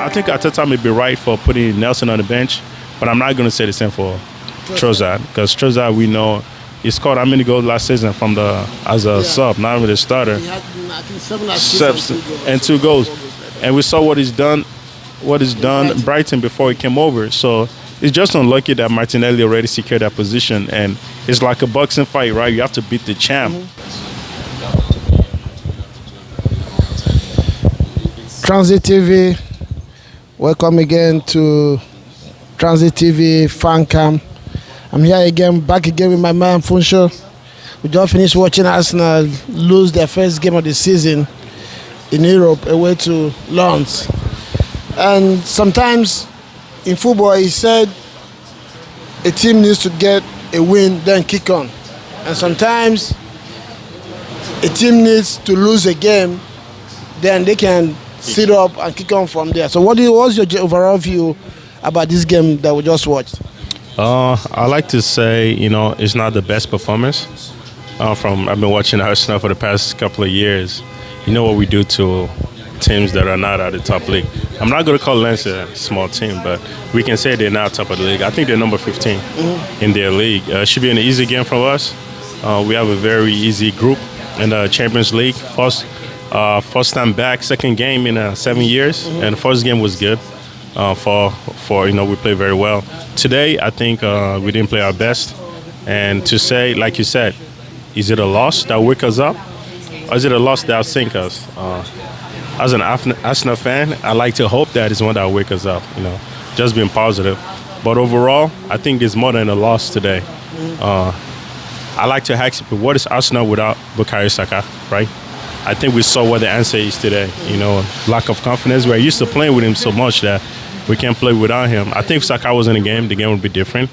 I think Arteta may be right for putting Nelson on the bench, but I'm not going to say the same for Trossard, because Trossard, we know, he scored how many goals last season as a sub, not with a starter. He had, I think, 7 assists and 2 goals. And we saw what he's done Brighton before he came over. So it's just unlucky that Martinelli already secured that position. And it's like a boxing fight, right? You have to beat the champ. Transit TV, welcome again to Transit TV Fancam. I'm here again, back again with my man Funsho. We just finished watching Arsenal lose their first game of the season in Europe away to Lens. And sometimes in football, he said a team needs to get a win, then kick on. And sometimes a team needs to lose a game, then they can sit up and kick on from there. So what's your overall view about this game that we just watched? I like to say, it's not the best performance. I've been watching Arsenal for the past couple of years. You know what we do to teams that are not at the top league. I'm not going to call Lens a small team, but we can say they're not top of the league. I think they're number 15 in their league. It should be an easy game for us. We have a very easy group in the Champions League. First time back, second game in 7 years, and the first game was good. We played very well. Today, I think we didn't play our best. And to say, like you said, is it a loss that wake us up, or is it a loss that sink us? As an Arsenal fan, I like to hope that it's one that wake us up. Just being positive. But overall, I think it's more than a loss today. I like to ask people, what is Arsenal without Bukayo Saka, right? I think we saw what the answer is today. Lack of confidence. We're used to playing with him so much that we can't play without him. I think if Saka was in the game would be different.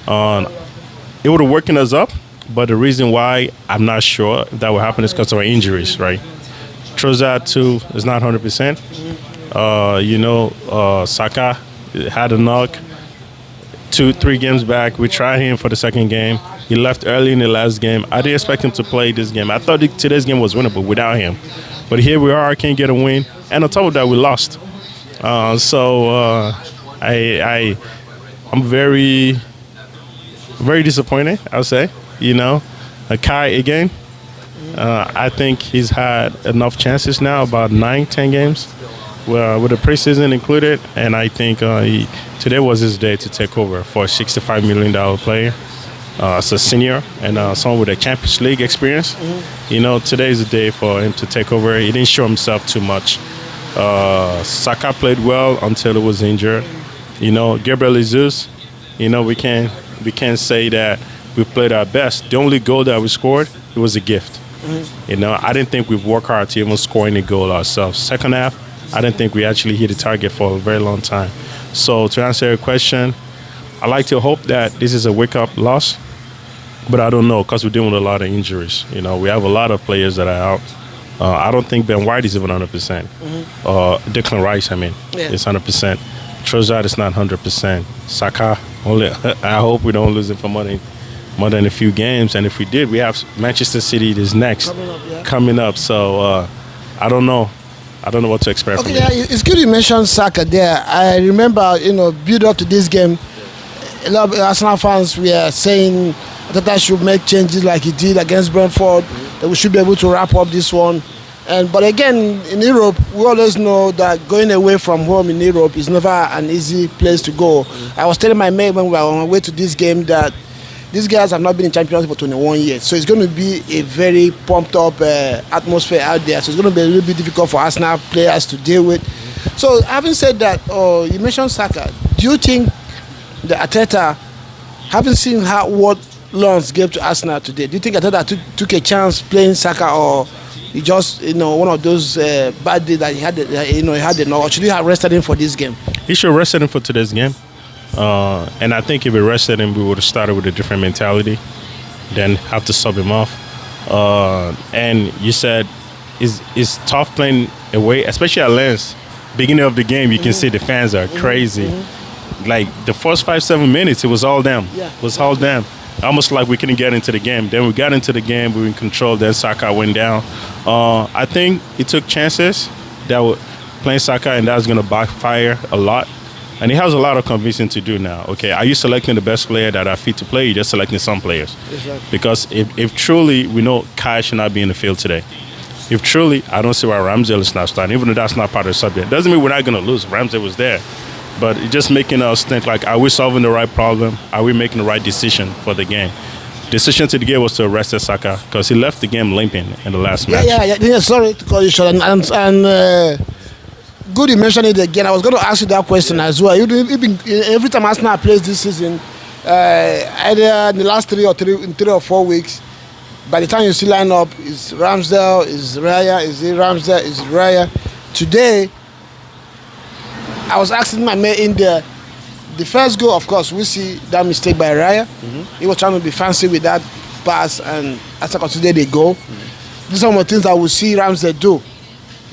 It would have woken us up, but the reason why I'm not sure that will happen is because of our injuries, right? Trossard too is not 100%. Saka had a knock 2-3 games back. We tried him for the second game. He left early in the last game. I didn't expect him to play this game. I thought today's game was winnable without him. But here we are, can't get a win. And on top of that, we lost. I'm very, very disappointed, I'll say. Kai again. I think he's had enough chances now, about 9-10 games, with the preseason included. And I think today was his day to take over for a $65 million player. As a senior and someone with a Champions League experience. Today is the day for him to take over. He didn't show himself too much. Saka played well until he was injured. Gabriel Jesus, we can't say that we played our best. The only goal that we scored, it was a gift. I didn't think we've worked hard to even score any goal ourselves. Second half, I didn't think we actually hit the target for a very long time. So to answer your question, I like to hope that this is a wake-up loss, but I don't know because we're dealing with a lot of injuries. We have a lot of players that are out. I don't think Ben White is even 100%. Declan Rice, is 100%. Trossard is not 100%. Saka, I hope we don't lose him for more than a few games. And if we did, we have Manchester City is next coming up. So I don't know. I don't know what to expect from him. It's good you mentioned Saka there. I remember, build up to this game, a lot of Arsenal fans were saying that I should make changes like he did against Brentford, that we should be able to wrap up this one. But again, in Europe, we always know that going away from home in Europe is never an easy place to go. I was telling my mate when we were on our way to this game that these guys have not been in Champions League for 21 years. So it's going to be a very pumped up atmosphere out there. So it's going to be a little bit difficult for Arsenal players to deal with. So having said that, you mentioned Saka. Do you think the Arteta, having seen what Lens gave to Arsenal today, do you think Arteta took a chance playing Saka, or he just one of those bad days that he had enough, or should he have rested him for this game? He should have rested him for today's game. And I think if we rested him, we would have started with a different mentality, then have to sub him off. And you said it's tough playing away, especially at Lens. Beginning of the game, you can see the fans are crazy. Like the first 5-7 minutes, it was all them. It was all them. Almost like we couldn't get into the game. Then we got into the game, we were in control. Then Saka went down. I think he took chances that playing Saka, and that's going to backfire a lot. And he has a lot of convincing to do now. Okay, are you selecting the best player that are fit to play? You're just selecting some players. Exactly. Because if truly we know Kai should not be in the field today. If truly, I don't see why Ramsdale is not starting, even though that's not part of the subject. Doesn't mean we're not going to lose. Ramsdale was there. But it's just making us think, like, are we solving the right problem? Are we making the right decision for the game? Decision to the game was to arrest Saka because he left the game limping in the last match. Yeah. Sorry to call you short. And good you mentioned it again. I was going to ask you that question as well. Every time Arsenal plays this season, either in the last 3 or 4 weeks, by the time you see line up, is Ramsdale, is Raya, is it Ramsdale, is it Raya. Today, I was asking my mate in there, the first goal, of course, we see that mistake by Raya. He was trying to be fancy with that pass, and as I consider the goal. These are some of the things that we see Ramsdale do.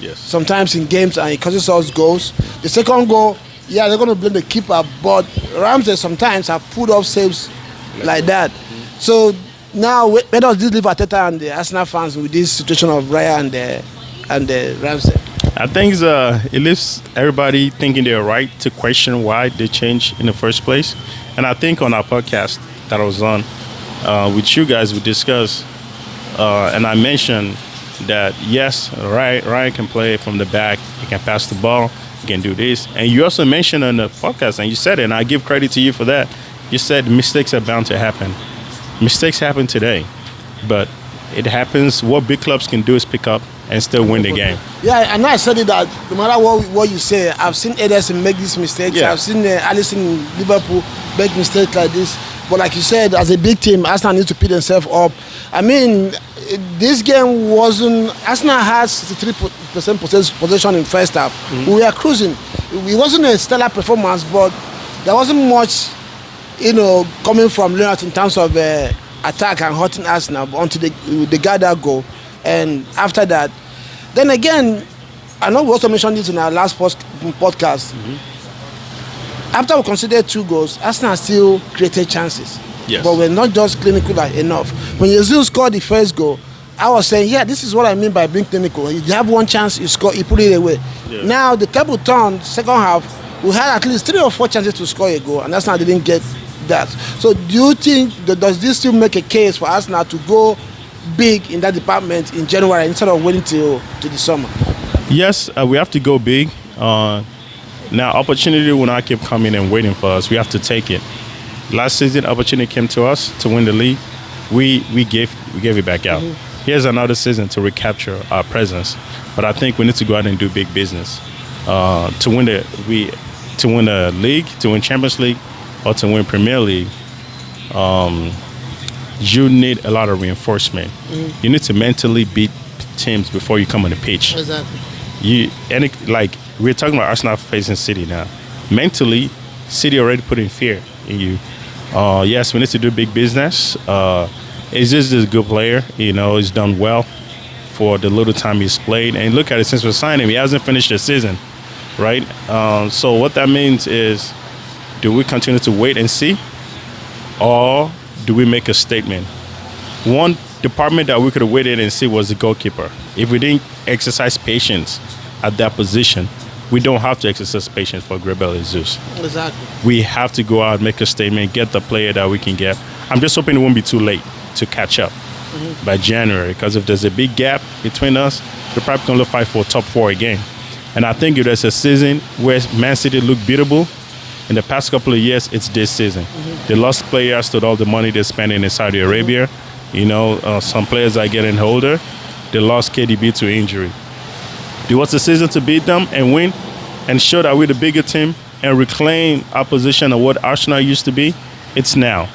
Yes. Sometimes in games, and it causes us goals. The second goal, yeah, they're going to blame the keeper, but Ramsdale sometimes have pulled off saves like that. So now, where does this leave Arteta and the Arsenal fans with this situation of Raya and Ramsdale? I think it leaves everybody thinking they're right to question why they changed in the first place. And I think on our podcast that I was on with you guys, we discussed, and I mentioned that, yes, Ryan can play from the back, he can pass the ball, he can do this. And you also mentioned on the podcast, and you said it, and I give credit to you for that, you said mistakes are bound to happen. Mistakes happen today, but it happens. What big clubs can do is pick up and still win the game. Yeah, and I said it that no matter what you say, I've seen Ederson make these mistakes. Yeah. I've seen Alisson in Liverpool make mistakes like this. But like you said, as a big team, Arsenal needs to pick themselves up. I mean, this game wasn't... Arsenal has 63% possession in first half. We were cruising. It wasn't a stellar performance, but there wasn't much, coming from Leonard in terms of attack and hurting Arsenal until they got that goal. And after that, then again, I know we also mentioned this in our last podcast. After we considered 2 goals, Arsenal still created chances. Yes. But we're not just clinical enough. When Jesus scored the first goal, I was saying, yeah, this is what I mean by being clinical. You have one chance, you score, you put it away. Yeah. Now, the table turned, second half, we had at least 3 or 4 chances to score a goal, and Arsenal didn't get that. So do you think, does this still make a case for Arsenal to go big in that department in January instead of waiting till the summer? Yes, we have to go big. Now, opportunity will not keep coming and waiting for us. We have to take it. Last season, opportunity came to us to win the league. We gave it back out. Here's another season to recapture our presence. But I think we need to go out and do big business to win the league, to win Champions League, or to win Premier League. You need a lot of reinforcement. You need to mentally beat teams before you come on the pitch. Exactly. We're talking about Arsenal facing City now. Mentally, City already put in fear in you. Yes, we need to do big business. Is this a good player? He's done well for the little time he's played. And look at it, since we signed him, he hasn't finished the season, right? So what that means is, do we continue to wait and see? Or do we make a statement? One department that we could have waited and see was the goalkeeper. If we didn't exercise patience at that position, we don't have to exercise patience for Gabriel Jesus. Exactly. We have to go out, make a statement, get the player that we can get. I'm just hoping it won't be too late to catch up by January, because if there's a big gap between us, we're probably going to fight for top 4 again. And I think if there's a season where mancity looked beatable, in the past couple of years, it's this season. They lost players to all the money they're spending in Saudi Arabia. Some players are getting older. They lost KDB to injury. It was the season to beat them and win and show that we're the bigger team and reclaim our position of what Arsenal used to be. It's now.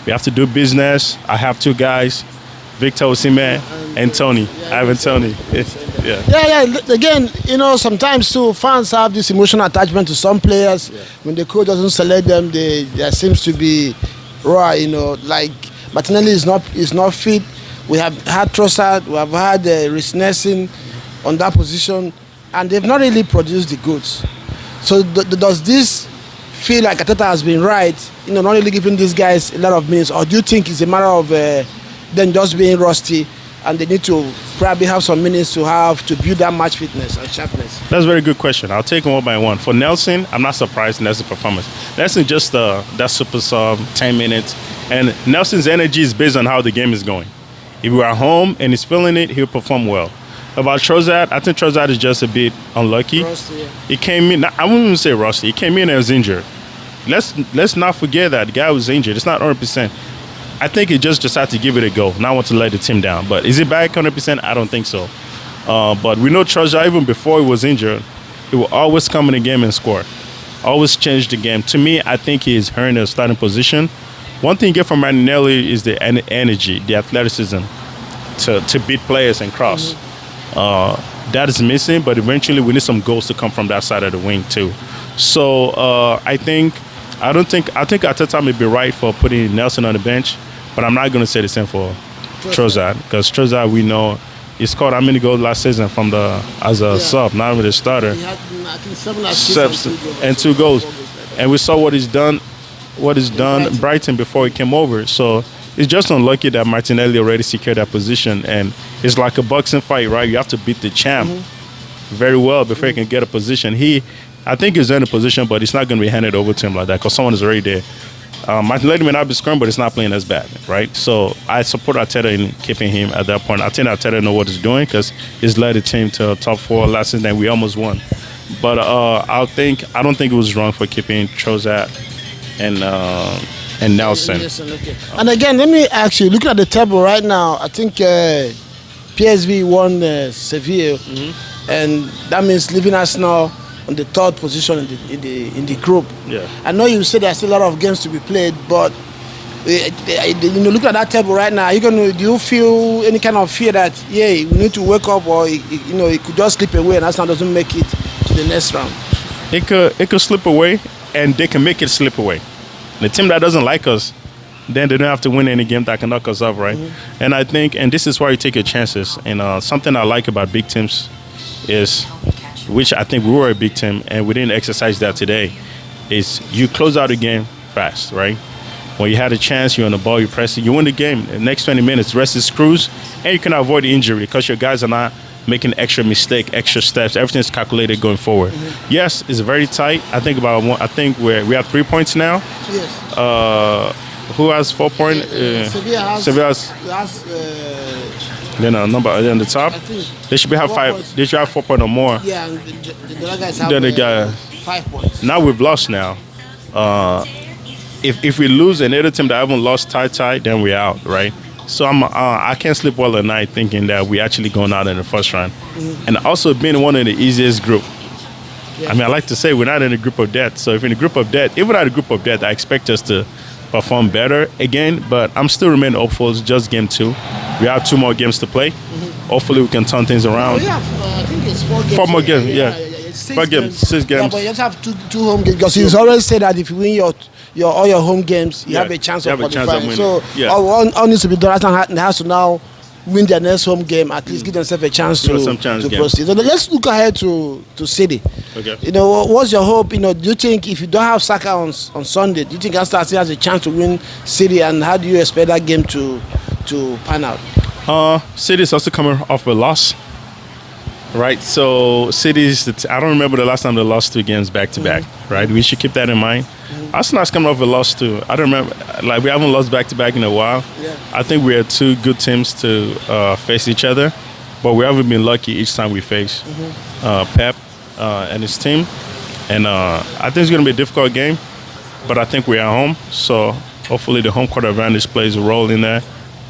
We have to do business. I have 2 guys, Victor Osimhen and Tony. Ivan Tony. Yeah. Again, sometimes too, fans have this emotional attachment to some players. Yeah. When the coach doesn't select them, there seems to be raw. Like Martinelli is not fit. We have had Trossard, we have had Reece Nelson on that position, and they've not really produced the goods. So does this feel like Arteta has been right, not really giving these guys a lot of minutes, or do you think it's a matter of them just being rusty and they need to probably have some minutes to build that match fitness and sharpness? That's a very good question. I'll take them one by one. For Nelson, I'm not surprised in Nelson's performance. Nelson just that super sub, 10 minutes. And Nelson's energy is based on how the game is going. If we're at home and he's feeling it, he'll perform well. About Trossard, I think Trossard is just a bit unlucky. Rusty, yeah. He came in, I wouldn't even say rusty. He came in and was injured. Let's not forget that the guy was injured. It's not 100%. I think he just decided to give it a go. Not want to let the team down. But is it back 100%? I don't think so. But we know Trossard, even before he was injured, he will always come in the game and score. Always change the game. To me, I think he's earned a starting position. One thing you get from Martinelli is the energy, the athleticism to beat players and cross. That is missing, but eventually we need some goals to come from that side of the wing too. So I think Arteta may be right for putting Nelson on the bench, but I'm not going to say the same for Trossard, because Trossard, we know he scored how many goals last season as a sub, not even a starter. He had, I think, 7 assists and 2 goals. And we saw what he's done Brighton before he came over. So it's just unlucky that Martinelli already secured that position, and it's like a boxing fight, right? You have to beat the champ very well before you can get a position. I think he's in a position, but it's not going to be handed over to him like that because someone is already there. Martinelli may not be scoring, but it's not playing as bad, right? So I support Arteta in keeping him at that point. I think Arteta knows what he's doing because he's led the team to top 4 last season and we almost won. But I don't think it was wrong for keeping Trossard and Nelson. Okay. And again, let me ask you, looking at the table right now, I think PSV won Sevilla, and that means leaving Arsenal on the 3rd position in the group. Yeah. I know you said there's still a lot of games to be played, but looking at that table right now, do you feel any kind of fear that we need to wake up, or it could just slip away and Arsenal doesn't make it to the next round? It could slip away, and they can make it slip away. The team that doesn't like us, then they don't have to win any game that can knock us off, right? And I think, and this is why you take your chances. And something I like about big teams is, which I think we were a big team, and we didn't exercise that today, is you close out the game fast, right? When you had a chance, you're on the ball, you press it, you win the game. The next 20 minutes, the rest is cruise, and you can avoid the injury because your guys are not making extra mistake, extra steps. Everything's calculated going forward. Yes, it's very tight. I think we have 3 points now. Yes. Who has 4 points? Sevilla has then a number on the top. They should have 5. Points. They should have 4 points or more. Yeah, and the other guys Then have 5 points. Now we've lost now. If we lose another team that haven't lost tight, then we're out, right? So I can't sleep well at night thinking that we're actually going out in the first round. And also being one of the easiest group. Yeah. I mean, I like to say we're not in a group of death. So if in a group of death, if we're not a group of death, I expect us to perform better again. But I'm still remaining hopeful. It's just game 2. We have 2 more games to play. Hopefully we can turn things around. I think it's 4 games. 4 more games, yeah. 6 games. 6 games. Yeah, but you just have two home games, because you always say that if you win all your home games, you have a chance of qualifying. So all needs to be done. Arsenal has to now win their next home game, at least give themselves a chance to proceed. So let's look ahead to City. Okay. What's your hope? Do you think if you don't have Saka on Sunday, do you think Arsenal still has a chance to win City, and how do you expect that game to pan out? City is also coming off a loss, right? So City's, I don't remember the last time they lost 2 games back to back, right? We should keep that in mind. Arsenal's coming off a loss too. I don't remember, we haven't lost back to back in a while. Yeah. I think we are 2 good teams to face each other, but we haven't been lucky each time we face Pep and his team. And I think it's going to be a difficult game, but I think we're at home, so hopefully the home court advantage plays a role in there.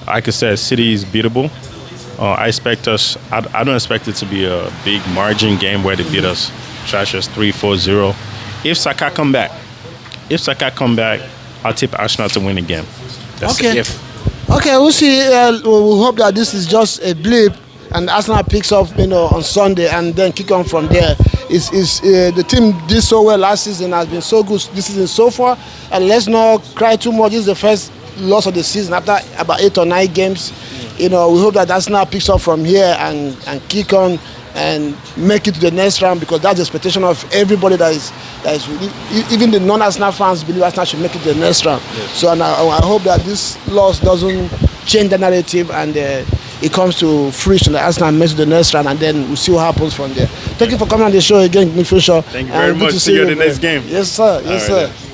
Like I said, City is beatable. I expect us. I don't expect it to be a big margin game where they beat us, trash us 3-4-0. If Saka come back, I'll tip Arsenal to win again. That's okay. If. Okay, we'll see. We'll hope that this is just a blip, and Arsenal picks up, on Sunday, and then kick on from there. The team did so well last season, has been so good this season so far, and let's not cry too much. This is the first loss of the season after about 8 or 9 games. We hope that Arsenal picks up from here and kick on and make it to the next round, because that's the expectation of everybody that is even the non-Arsenal fans believe Arsenal should make it to the next round. Yes. So I hope that this loss doesn't change the narrative, and it comes to fruition, the Arsenal makes the next round, and then we'll see what happens from there. Thank you for coming on the show again, Funsho. Thank you very much. See you in the next game. Yes, sir. Yes, sir.